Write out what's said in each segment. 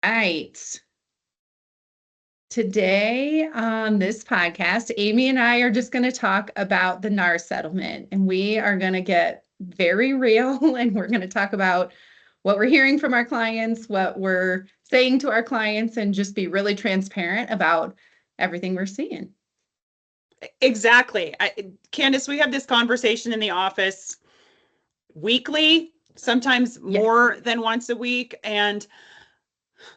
Right. Today on this podcast, Amy and I are just going to talk about the NAR settlement, and we are going to get very real and we're going to talk about what we're hearing from our clients, what we're saying to our clients, and just be really transparent about everything we're seeing. Exactly. Candice, we have this conversation in the office weekly, sometimes more than once a week. And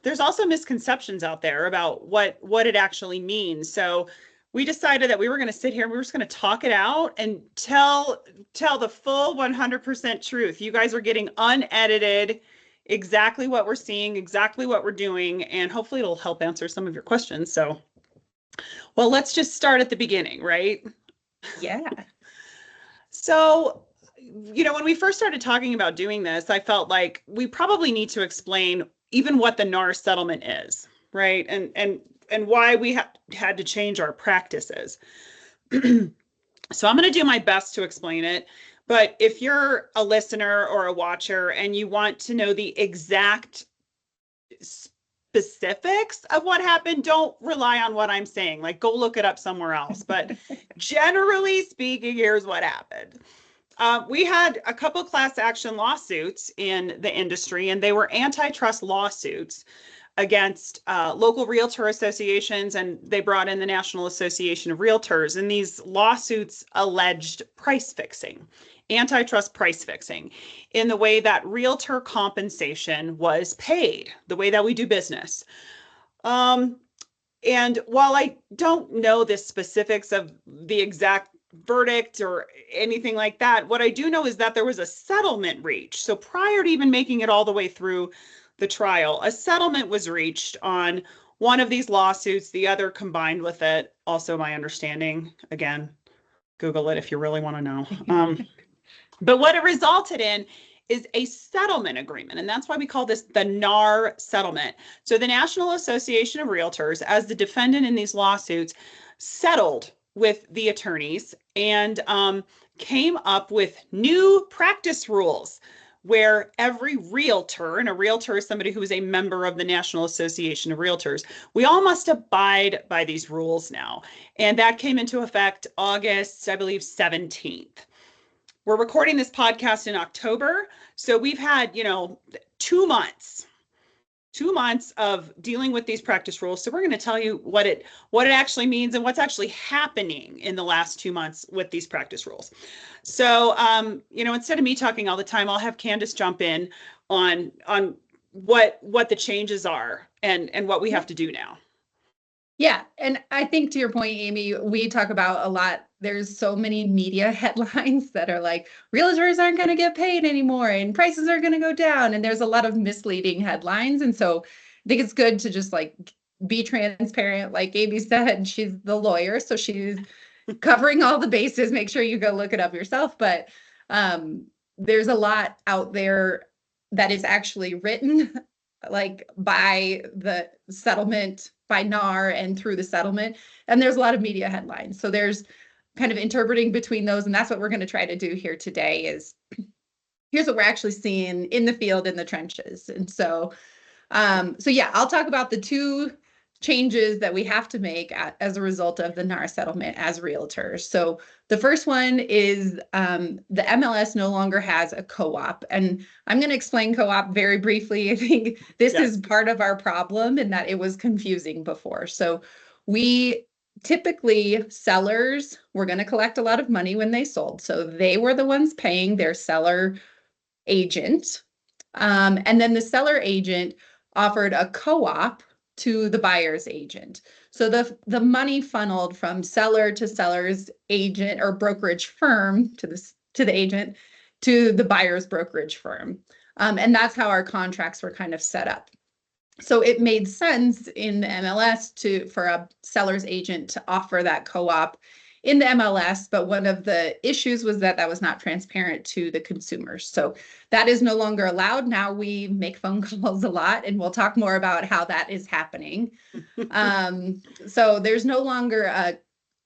there's also misconceptions out there about what it actually means. So we decided that we were going to sit here and we were just going to talk it out and tell the full 100% truth. You guys are getting unedited, exactly what we're seeing, exactly what we're doing, and hopefully it'll help answer some of your questions. So, well, let's just start at the beginning, right? Yeah. So, when we first started talking about doing this, I felt like we probably need to explain even what the NAR settlement is, right? And why we had to change our practices. So I'm going to do my best to explain it. But if you're a listener or a watcher and you want to know the exact specifics of what happened, don't rely on what I'm saying. Like, go look it up somewhere else. But generally speaking, here's what happened. We had a couple class action lawsuits in the industry, and they were antitrust lawsuits against local realtor associations, and they brought in the National Association of Realtors. And these lawsuits alleged price fixing, antitrust price fixing, in the way that realtor compensation was paid, the way that we do business. And while I don't know the specifics of the exact verdict or anything like that, what I do know is that there was a settlement reached. So prior to even making it all the way through the trial, a settlement was reached on one of these lawsuits, the other combined with it. Also, my understanding, again, Google it if you really want to know. But what it resulted in is a settlement agreement. And that's why we call this the NAR settlement. So the National Association of Realtors, as the defendant in these lawsuits, settled with the attorneys and came up with new practice rules where every realtor, and a realtor is somebody who is a member of the National Association of Realtors, we all must abide by these rules now. And that came into effect August, I believe, 17th. We're recording this podcast in October. So we've had, 2 months of dealing with these practice rules. So we're going to tell you what it actually means and what's actually happening in the last 2 months with these practice rules. So, instead of me talking all the time, I'll have Candice jump in on what the changes are and what we have to do now. Yeah. And I think to your point, Amy, we talk about a lot. There's so many media headlines that are like, realtors aren't going to get paid anymore and prices are going to go down. And there's a lot of misleading headlines. And so I think it's good to just be transparent. Like Amy said, she's the lawyer, so she's covering all the bases. Make sure you go look it up yourself. But there's a lot out there that is actually written by the settlement, by NAR and through the settlement. And there's a lot of media headlines. So there's kind of interpreting between those. And that's what we're going to try to do here today is here's what we're actually seeing in the field, in the trenches. And so I'll talk about the two changes that we have to make as a result of the NAR settlement as realtors. So the first one is the MLS no longer has a co-op. And I'm going to explain co-op very briefly. I think this is part of our problem in that it was confusing before. So we typically, sellers were going to collect a lot of money when they sold. So they were the ones paying their seller agent. And then the seller agent offered a co-op to the buyer's agent. So the money funneled from seller to seller's agent or brokerage firm to the agent to the buyer's brokerage firm. And that's how our contracts were kind of set up. So it made sense in the MLS for a seller's agent to offer that co-op in the MLS, but one of the issues was that was not transparent to the consumers. So that is no longer allowed. Now we make phone calls a lot, and we'll talk more about how that is happening. So there's no longer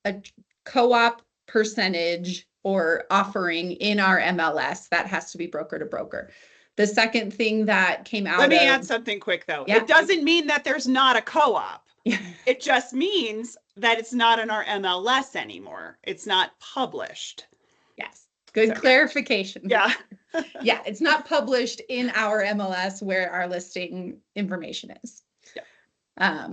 a co-op percentage or offering in our MLS. That has to be broker to broker. The second thing that came out Let me of, add something quick though. yeah. It doesn't mean that there's not a co-op. Yeah. It just means that it's not in our MLS anymore. It's not published. Yes. Good clarification. Yeah. Yeah. It's not published in our MLS where our listing information is. Yeah.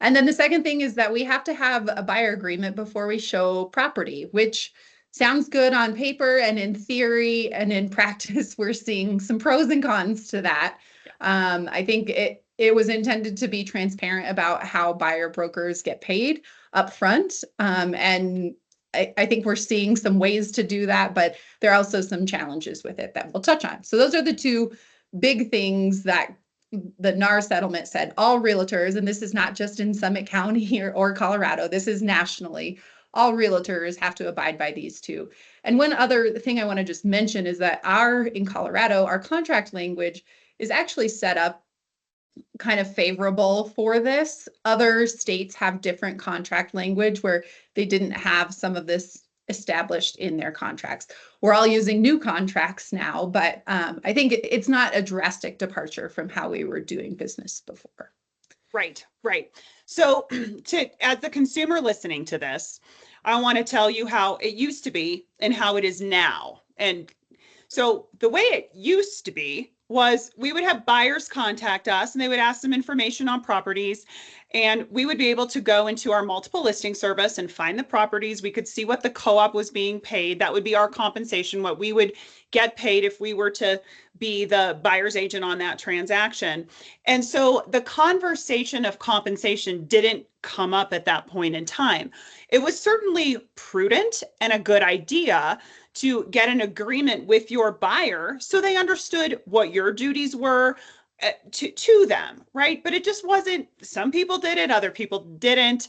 And then the second thing is that we have to have a buyer agreement before we show property, which sounds good on paper and in theory, and in practice, we're seeing some pros and cons to that. I think it was intended to be transparent about how buyer brokers get paid up front. And I think we're seeing some ways to do that, but there are also some challenges with it that we'll touch on. So those are the two big things that the NAR settlement said all realtors, and this is not just in Summit County or Colorado, this is nationally, all realtors have to abide by these two. And one other thing I want to just mention is that in Colorado, our contract language is actually set up kind of favorable for this. Other states have different contract language where they didn't have some of this established in their contracts. We're all using new contracts now, but I think it's not a drastic departure from how we were doing business before. Right, right. So as the consumer listening to this, I want to tell you how it used to be and how it is now. And so the way it used to be was we would have buyers contact us and they would ask some information on properties, and we would be able to go into our multiple listing service and find the properties. We could see what the co-op was being paid. That would be our compensation, what we would get paid if we were to be the buyer's agent on that transaction. And so the conversation of compensation didn't come up at that point in time. It was certainly prudent and a good idea to get an agreement with your buyer so they understood what your duties were to them, right? But it just wasn't, some people did it, other people didn't.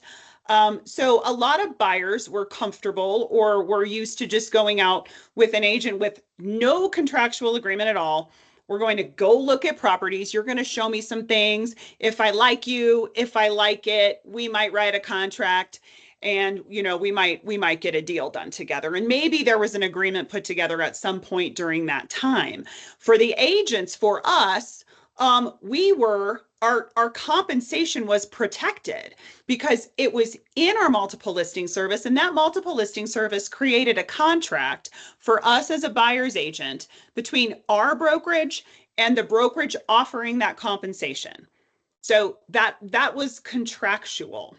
So a lot of buyers were comfortable or were used to just going out with an agent with no contractual agreement at all. We're going to go look at properties. You're going to show me some things. If I like you, if I like it, we might write a contract. And, you know, we might get a deal done together. And maybe there was an agreement put together at some point during that time. For the agents, for us, our compensation was protected because it was in our multiple listing service, and that multiple listing service created a contract for us as a buyer's agent between our brokerage and the brokerage offering that compensation. So that was contractual.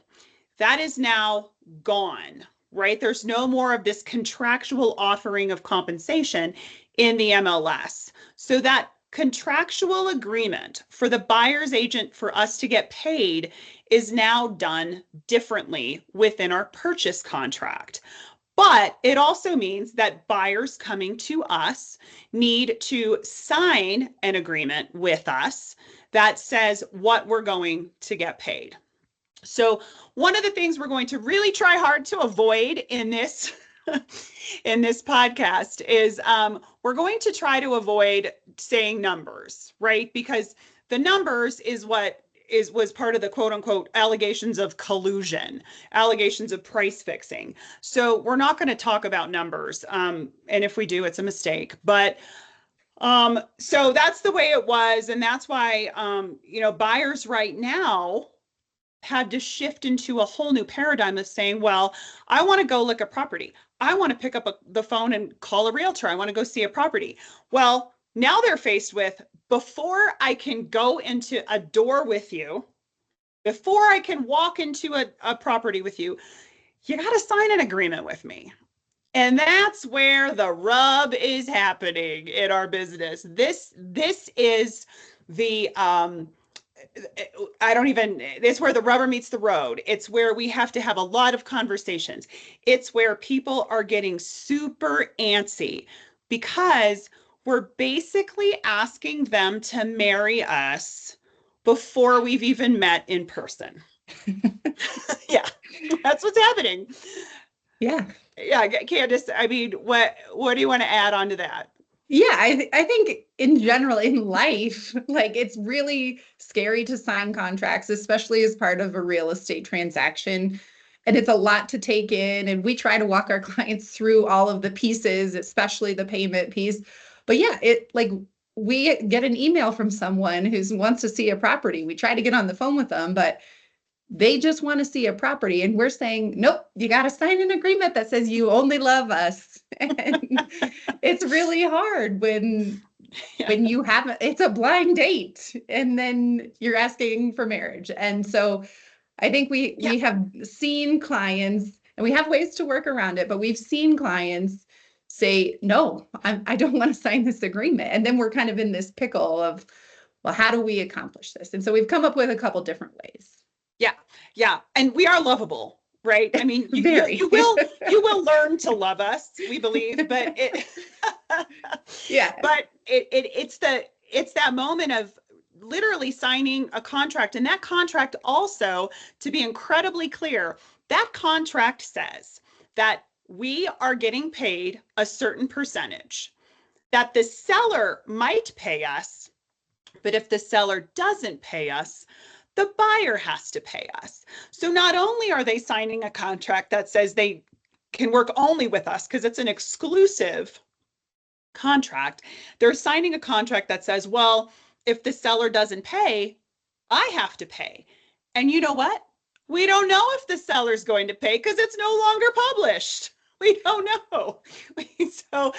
That is now gone, right? There's no more of this contractual offering of compensation in the MLS. So that contractual agreement for the buyer's agent for us to get paid is now done differently within our purchase contract. But it also means that buyers coming to us need to sign an agreement with us that says what we're going to get paid. So one of the things we're going to really try hard to avoid in this in this podcast is we're going to try to avoid saying numbers, right? Because the numbers is what was part of the quote unquote allegations of collusion, allegations of price fixing. So we're not going to talk about numbers. And if we do, it's a mistake. But so that's the way it was. And that's why, buyers right now had to shift into a whole new paradigm of saying, well, I want to go look at property. I want to pick up the phone and call a realtor. I want to go see a property. Well, now they're faced with, before I can go into a door with you, before I can walk into a property with you, you got to sign an agreement with me. And that's where the rub is happening in our business. This is the, it's where the rubber meets the road. It's where we have to have a lot of conversations. It's where people are getting super antsy because we're basically asking them to marry us before we've even met in person. Yeah, that's what's happening. Yeah. Yeah, Candice, I mean, what do you want to add on to that? Yeah, I think in general in life, like it's really scary to sign contracts, especially as part of a real estate transaction. And it's a lot to take in. And we try to walk our clients through all of the pieces, especially the payment piece. But yeah, we get an email from someone who wants to see a property. We try to get on the phone with them, but they just want to see a property. And we're saying, nope, you got to sign an agreement that says you only love us. And it's really hard when you have, it's a blind date and then you're asking for marriage. And so I think we have seen clients, and we have ways to work around it, but we've seen clients say, no, I don't want to sign this agreement. And then we're kind of in this pickle of, well, how do we accomplish this? And so we've come up with a couple different ways. Yeah, yeah, and we are lovable, right? I mean, you will learn to love us, we believe, but it's that moment of literally signing a contract, and that contract also, to be incredibly clear, that contract says that we are getting paid a certain percentage, that the seller might pay us, but if the seller doesn't pay us, the buyer has to pay us. So not only are they signing a contract that says they can work only with us because it's an exclusive contract, they're signing a contract that says, well, if the seller doesn't pay, I have to pay. And you know what? We don't know if the seller's going to pay because it's no longer published. We don't know. So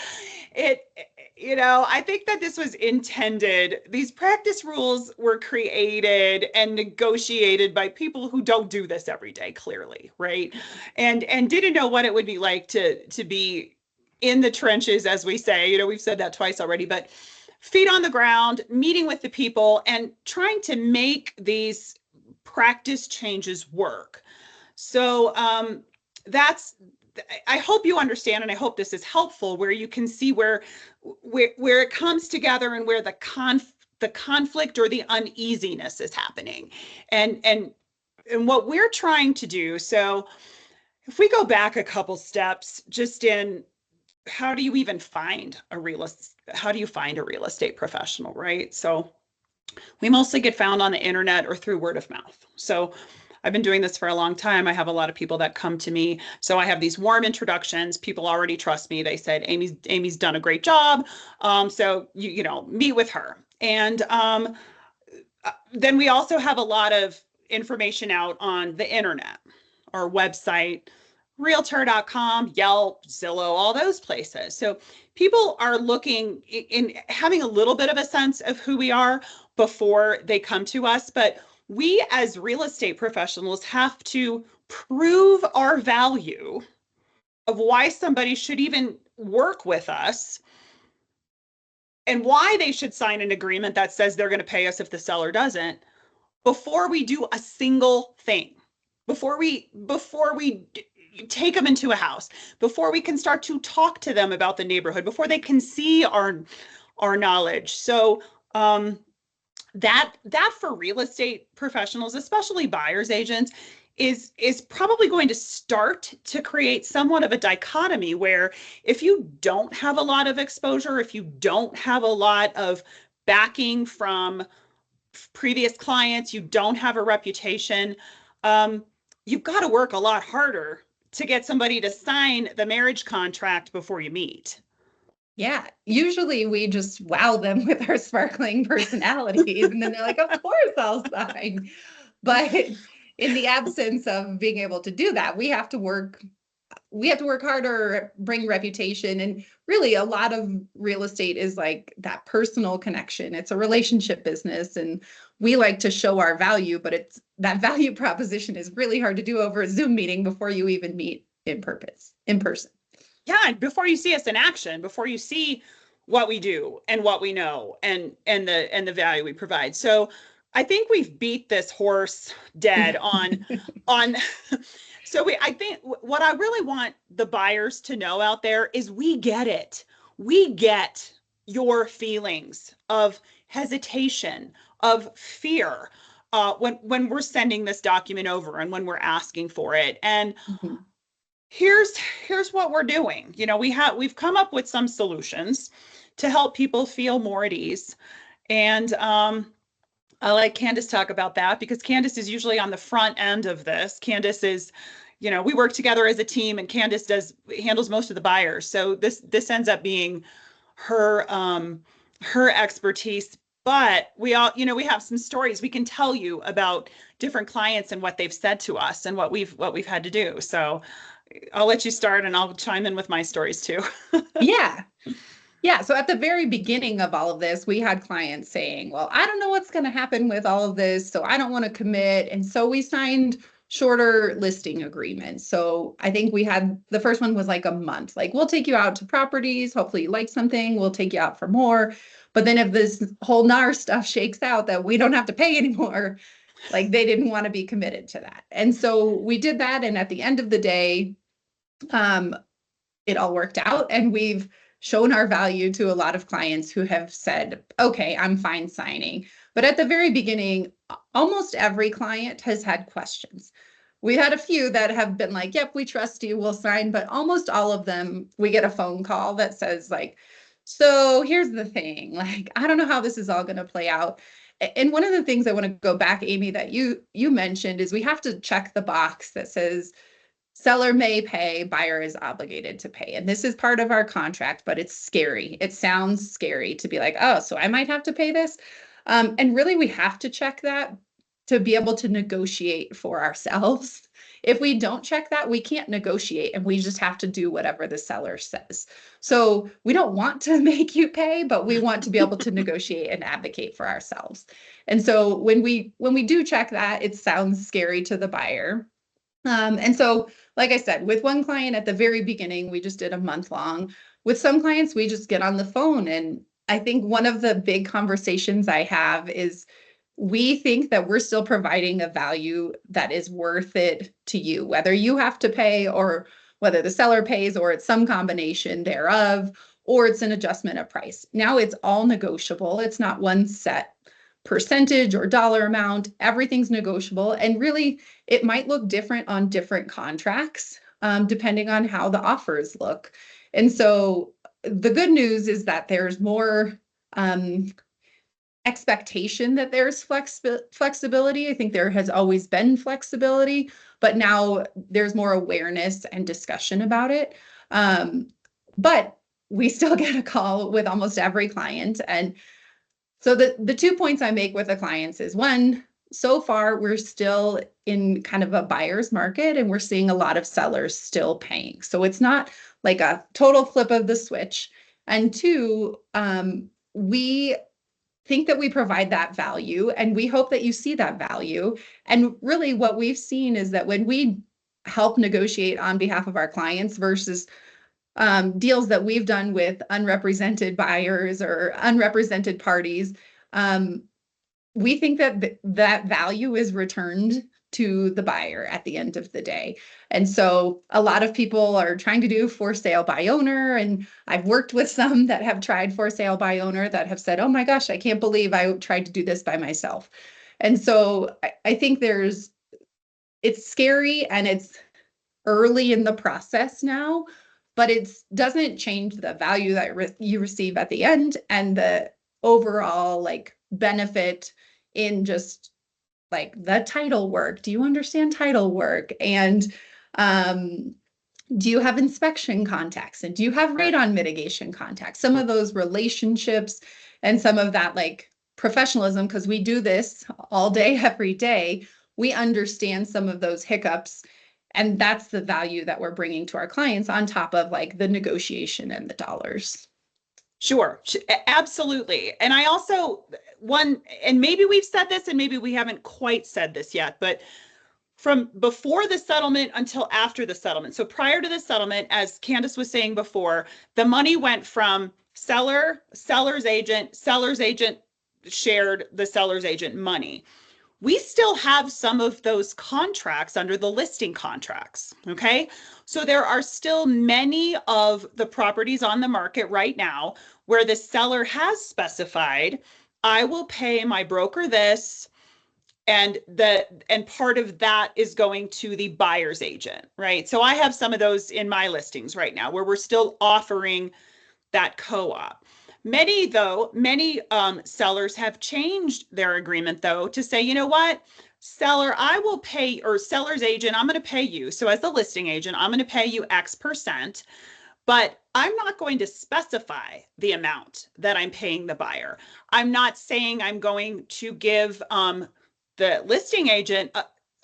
I think that this was intended. These practice rules were created and negotiated by people who don't do this every day, clearly, right? And didn't know what it would be like to be in the trenches, as we say. We've said that twice already, but feet on the ground, meeting with the people and trying to make these practice changes work. So I hope you understand, and I hope this is helpful, where you can see where it comes together and where the conflict or the uneasiness is happening, and what we're trying to do. So if we go back a couple steps, just in how do you even find a real estate professional, right? So we mostly get found on the internet or through word of mouth. So I've been doing this for a long time. I have a lot of people that come to me. So I have these warm introductions. People already trust me. They said, Amy's done a great job. So meet with her. And then we also have a lot of information out on the internet, our website, realtor.com, Yelp, Zillow, all those places. So people are looking in having a little bit of a sense of who we are before they come to us. But we as real estate professionals have to prove our value of why somebody should even work with us and why they should sign an agreement that says they're going to pay us if the seller doesn't, before we do a single thing, before we take them into a house, before we can start to talk to them about the neighborhood, before they can see our knowledge. So that for real estate professionals, especially buyer's agents, is probably going to start to create somewhat of a dichotomy where if you don't have a lot of exposure, if you don't have a lot of backing from previous clients, you don't have a reputation, you've got to work a lot harder to get somebody to sign the marriage contract before you meet. Yeah, usually we just wow them with our sparkling personalities, and then they're like, of course I'll sign. But in the absence of being able to do that, we have to work harder, bring reputation. And really a lot of real estate is like that personal connection. It's a relationship business, and we like to show our value, but that value proposition is really hard to do over a Zoom meeting before you even meet in person. Yeah, and before you see us in action, before you see what we do and what we know and the value we provide. So I think we've beat this horse dead on so I think what I really want the buyers to know out there is we get it. We get your feelings of hesitation, of fear, when we're sending this document over and when we're asking for it. And here's what we're doing. We've come up with some solutions to help people feel more at ease. And I like Candice talk about that because Candice is usually on the front end of this. Candice is, we work together as a team, and Candice handles most of the buyers. So this ends up being her her expertise. But we all, we have some stories we can tell you about different clients and what they've said to us and what we've had to do. So I'll let you start and I'll chime in with my stories too. Yeah. Yeah. So at the very beginning of all of this, we had clients saying, well, I don't know what's going to happen with all of this, so I don't want to commit. And so we signed shorter listing agreements. So I think we had the first one was like a month. Like, we'll take you out to properties. Hopefully you like something. We'll take you out for more. But then if this whole NAR stuff shakes out that we don't have to pay anymore, like they didn't want to be committed to that. And so we did that. And at the end of the day, um, it all worked out, and we've shown our value to a lot of clients who have said, okay, I'm fine signing. But at the very beginning, almost every client has had questions. We had a few that have been like, yep, we trust you, we'll sign. But almost all of them, we get a phone call that says like, so here's the thing, like, I don't know how this is all going to play out. And one of the things I want to go back, Amy, that you mentioned is we have to check the box that says seller may pay, buyer is obligated to pay. And this is part of our contract, but it's scary. It sounds scary to be like, oh, so I might have to pay this. And really, we have to check that to be able to negotiate for ourselves. If we don't check that, we can't negotiate, and we just have to do whatever the seller says. So we don't want to make you pay, but we want to be able to negotiate and advocate for ourselves. And so when we do check that, it sounds scary to the buyer. And so, like I said, with one client at the very beginning, we just did a month long. With some clients, we just get on the phone. And I think one of the big conversations I have is we think that we're still providing a value that is worth it to you, whether you have to pay or whether the seller pays, or it's some combination thereof, or it's an adjustment of price. Now it's all negotiable. It's not one set percentage or dollar amount. Everything's negotiable. And really, it might look different on different contracts, depending on how the offers look. And so the good news is that there's more expectation that there's flexibility. I think there has always been flexibility, but now there's more awareness and discussion about it. But we still get a call with almost every client. And so the 2 points I make with the clients is, one, so far we're still in kind of a buyer's market, and we're seeing a lot of sellers still paying. So it's not like a total flip of the switch. And two, we think that we provide that value, and we hope that you see that value. And really what we've seen is that when we help negotiate on behalf of our clients versus deals that we've done with unrepresented buyers or unrepresented parties, we think that that value is returned to the buyer at the end of the day. And so a lot of people are trying to do for sale by owner. And I've worked with some that have tried for sale by owner that have said, oh my gosh, I can't believe I tried to do this by myself. And so I think it's scary, and it's early in the process now, but it doesn't change the value that you receive at the end and the overall like benefit in just like the title work. Do you understand title work? And do you have inspection contacts? And do you have radon mitigation contacts? Some of those relationships and some of that like professionalism, because we do this all day, every day. We understand some of those hiccups. And that's the value that we're bringing to our clients on top of like the negotiation and the dollars. Sure, absolutely. And I also, and maybe we've said this and maybe we haven't quite said this yet, but from before the settlement until after the settlement. So prior to the settlement, as Candice was saying before, the money went from seller's agent shared the seller's agent money. We still have some of those contracts under the listing contracts, okay? So there are still many of the properties on the market right now where the seller has specified, I will pay my broker this, and part of that is going to the buyer's agent, right? So I have some of those in my listings right now where we're still offering that co-op. Many sellers have changed their agreement though to say, you know what, seller, I will pay, or seller's agent, I'm going to pay you. So as the listing agent, I'm going to pay you X%, but I'm not going to specify the amount that I'm paying the buyer. I'm not saying I'm going to give the listing agent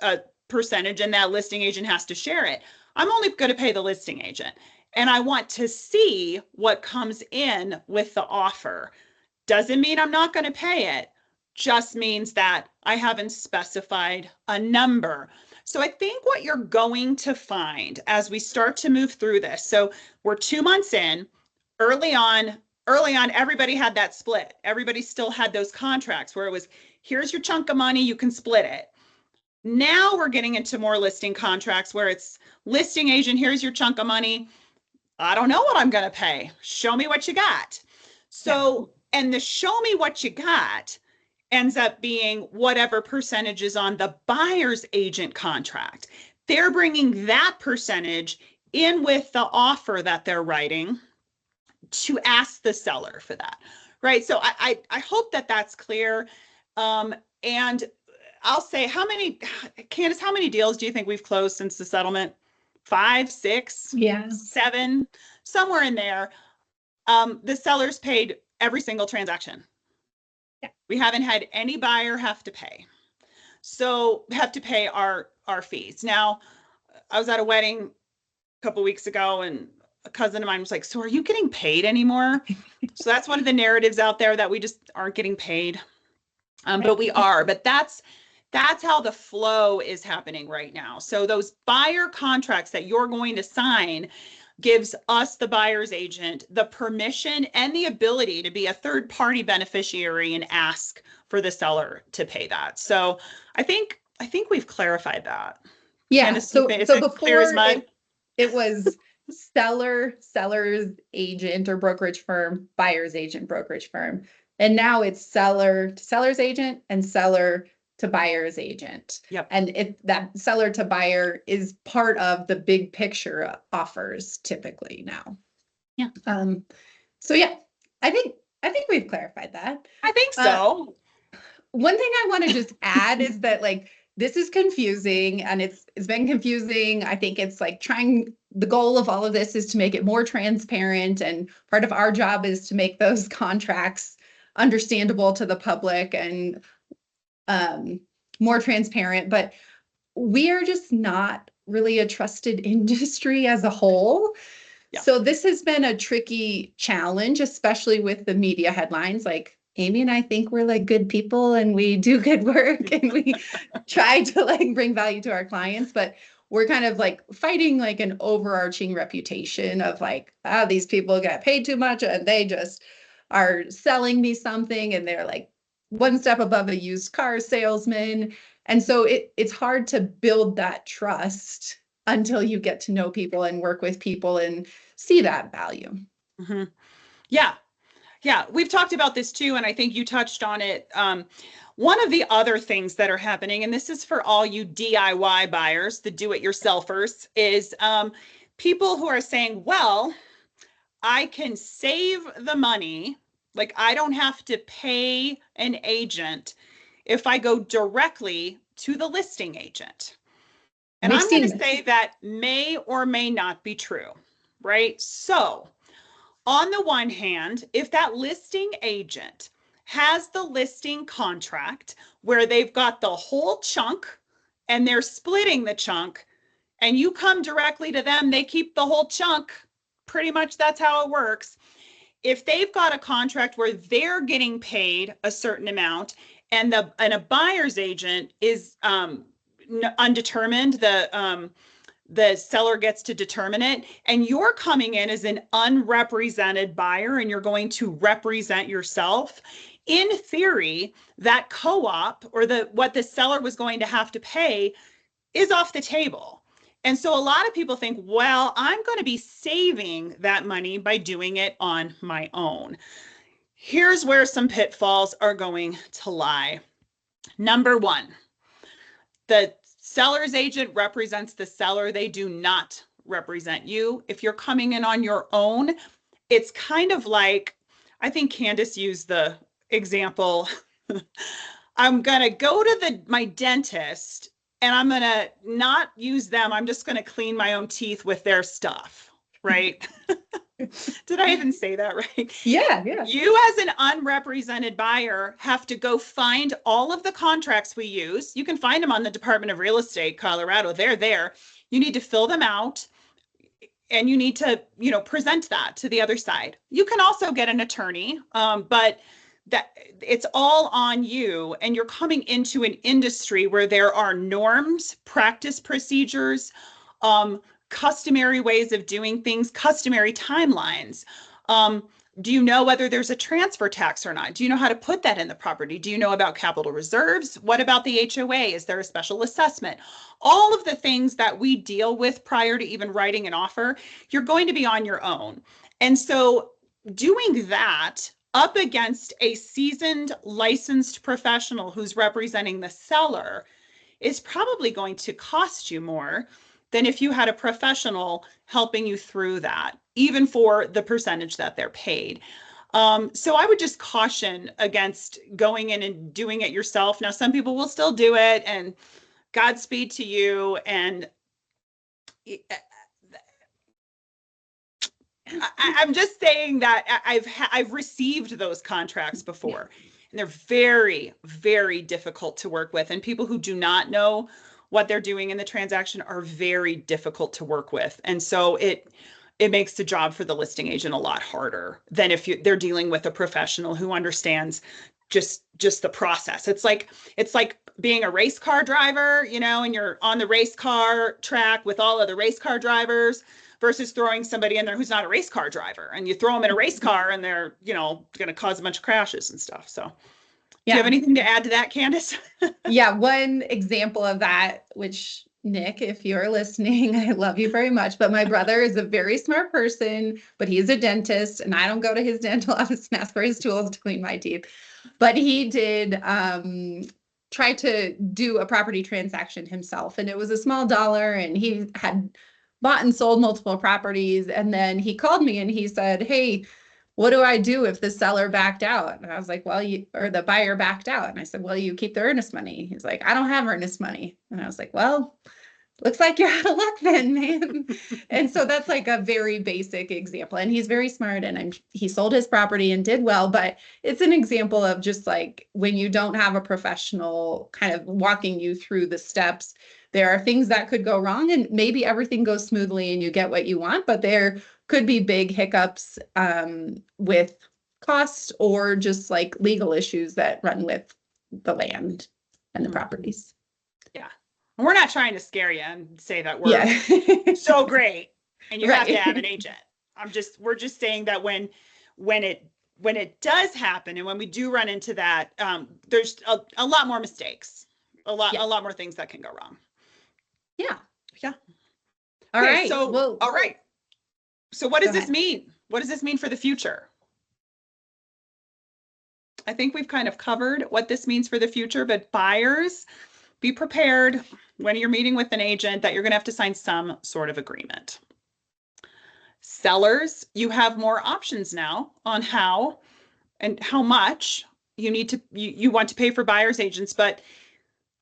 a percentage and that listing agent has to share it. I'm only going to pay the listing agent. And I want to see what comes in with the offer. Doesn't mean I'm not going to pay it, just means that I haven't specified a number. So I think what you're going to find as we start to move through this, so we're 2 months in, early on, everybody had that split. Everybody still had those contracts where it was, here's your chunk of money, you can split it. Now we're getting into more listing contracts where it's listing agent, here's your chunk of money. I don't know what I'm going to pay. Show me what you got. So, and the show me what you got ends up being whatever percentage is on the buyer's agent contract. They're bringing that percentage in with the offer that they're writing to ask the seller for that, right? So I hope that that's clear. And I'll say, Candice, how many deals do you think we've closed since the settlement? 5, 6, 7, somewhere in there. The sellers paid every single transaction. Yeah. We haven't had any buyer have to pay. So have to pay our fees. Now, I was at a wedding a couple weeks ago and a cousin of mine was like, so are you getting paid anymore? So that's one of the narratives out there, that we just aren't getting paid. But we are, but that's how the flow is happening right now. So those buyer contracts that you're going to sign gives us, the buyer's agent, the permission and the ability to be a third-party beneficiary and ask for the seller to pay that. So I think we've clarified that. Yeah. So before clear as mud? It was seller's agent or brokerage firm, buyer's agent, brokerage firm. And now it's seller to seller's agent and seller to buyer's agent. Yep. And that seller to buyer is part of the big picture offers typically now. Yeah. So yeah, I think we've clarified that. I think so. One thing I want to just add is that, like, this is confusing, and it's been confusing. I think it's like the goal of all of this is to make it more transparent, and part of our job is to make those contracts understandable to the public and more transparent. But we are just not really a trusted industry as a whole. Yeah. So this has been a tricky challenge, especially with the media headlines. Like, Amy and I think we're like good people and we do good work and we try to like bring value to our clients, but we're kind of like fighting like an overarching reputation of like, these people get paid too much and they just are selling me something and they're like one step above a used car salesman. And so it's hard to build that trust until you get to know people and work with people and see that value. Mm-hmm. Yeah. Yeah, we've talked about this too, and I think you touched on it. One of the other things that are happening, and this is for all you DIY buyers, the do-it-yourselfers, is people who are saying, well, I can save the money, like I don't have to pay an agent if I go directly to the listing agent. And I'm going to say that may or may not be true, right? So on the one hand, if that listing agent has the listing contract where they've got the whole chunk and they're splitting the chunk and you come directly to them, they keep the whole chunk. Pretty much that's how it works. If they've got a contract where they're getting paid a certain amount and a buyer's agent is undetermined, the seller gets to determine it, and you're coming in as an unrepresented buyer and you're going to represent yourself, in theory, that co-op or what the seller was going to have to pay is off the table. And so a lot of people think, well, I'm going to be saving that money by doing it on my own. Here's where some pitfalls are going to lie. Number one, the seller's agent represents the seller. They do not represent you. If you're coming in on your own, it's kind of like, I think Candice used the example, I'm going to go to my dentist and I'm going to not use them. I'm just going to clean my own teeth with their stuff, right? Did I even say that right? Yeah. You as an unrepresented buyer have to go find all of the contracts we use. You can find them on the Department of Real Estate, Colorado. They're there. You need to fill them out and you need to, present that to the other side. You can also get an attorney, but that it's all on you, and you're coming into an industry where there are norms, practice procedures, customary ways of doing things, customary timelines. Do you know whether there's a transfer tax or not? Do you know how to put that in the property? Do you know about capital reserves? What about the HOA? Is there a special assessment? All of the things that we deal with prior to even writing an offer, you're going to be on your own. And so doing that up against a seasoned, licensed professional who's representing the seller is probably going to cost you more than if you had a professional helping you through that, even for the percentage that they're paid. So I would just caution against going in and doing it yourself. Now, some people will still do it, and Godspeed to you. And I'm just saying that I've received those contracts before, and they're very, very difficult to work with. And people who do not know what they're doing in the transaction are very difficult to work with. And so it makes the job for the listing agent a lot harder than if they're dealing with a professional who understands just the process. It's like being a race car driver, and you're on the race car track with all other race car drivers, versus throwing somebody in there who's not a race car driver, and you throw them in a race car and they're, going to cause a bunch of crashes and stuff. So do you have anything to add to that, Candice? Yeah. One example of that, which Nick, if you're listening, I love you very much, but my brother is a very smart person, but he's a dentist, and I don't go to his dental office and ask for his tools to clean my teeth. But he did try to do a property transaction himself, and it was a small dollar, and he had bought and sold multiple properties. And then he called me and he said, "Hey, what do I do if the seller backed out?" And I was like, "Well, or the buyer backed out." And I said, "Well, you keep the earnest money." He's like, "I don't have earnest money." And I was like, "Well, looks like you're out of luck then, man." And so that's like a very basic example. And he's very smart, and he sold his property and did well, but it's an example of just like when you don't have a professional kind of walking you through the steps, there are things that could go wrong, and maybe everything goes smoothly and you get what you want, but there could be big hiccups with costs or just like legal issues that run with the land and the properties. Yeah. We're not trying to scare you and say that we're so great and you have to have an agent. We're just saying that when it does happen, and when we do run into that, there's a lot more mistakes, a lot more things that can go wrong. Yeah. All right. So, all right. So what does this mean? What does this mean for the future? I think we've kind of covered what this means for the future, but buyers, be prepared when you're meeting with an agent that you're going to have to sign some sort of agreement. Sellers, you have more options now on how and how much you want to pay for buyer's agents, but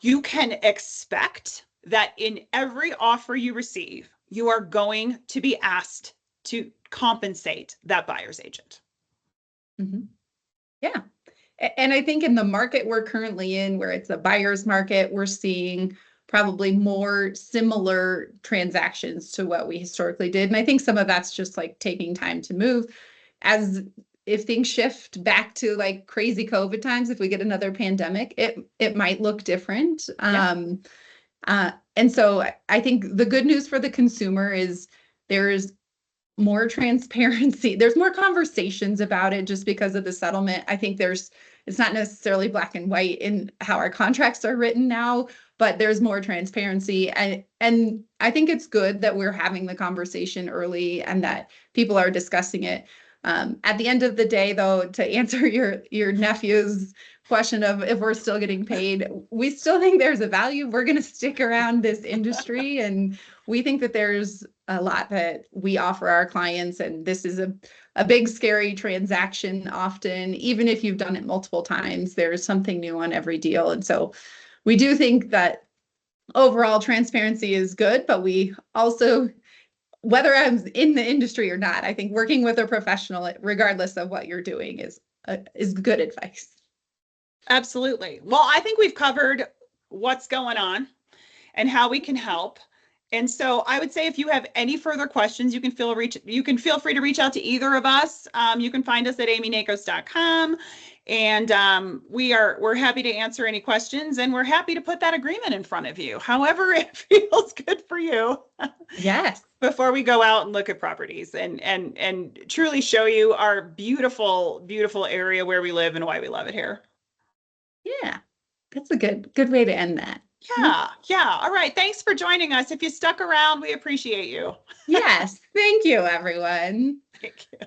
you can expect that in every offer you receive, you are going to be asked to compensate that buyer's agent. Mm-hmm. Yeah. And I think in the market we're currently in, where it's a buyer's market, we're seeing probably more similar transactions to what we historically did. And I think some of that's just like taking time to move. As if things shift back to like crazy COVID times, if we get another pandemic, it might look different. And so I think the good news for the consumer is there's more transparency. There's more conversations about it just because of the settlement. I think it's not necessarily black and white in how our contracts are written now, but there's more transparency. And I think it's good that we're having the conversation early and that people are discussing it. At the end of the day, though, to answer your nephew's question of if we're still getting paid, we still think there's a value. We're going to stick around this industry, and we think that there's a lot that we offer our clients, and this is a big, scary transaction often. Even if you've done it multiple times, there's something new on every deal. And so we do think that overall transparency is good, but we also whether I'm in the industry or not, I think working with a professional, regardless of what you're doing, is good advice. Absolutely. Well, I think we've covered what's going on and how we can help. And so I would say if you have any further questions, you can feel free to reach out to either of us. You can find us at amynakos.com. And we're happy to answer any questions, and we're happy to put that agreement in front of you, however it feels good for you. Yes. Before we go out and look at properties and truly show you our beautiful, beautiful area where we live and why we love it here. Yeah, that's a good way to end that. Yeah. All right. Thanks for joining us. If you stuck around, we appreciate you. Yes. Thank you, everyone. Thank you.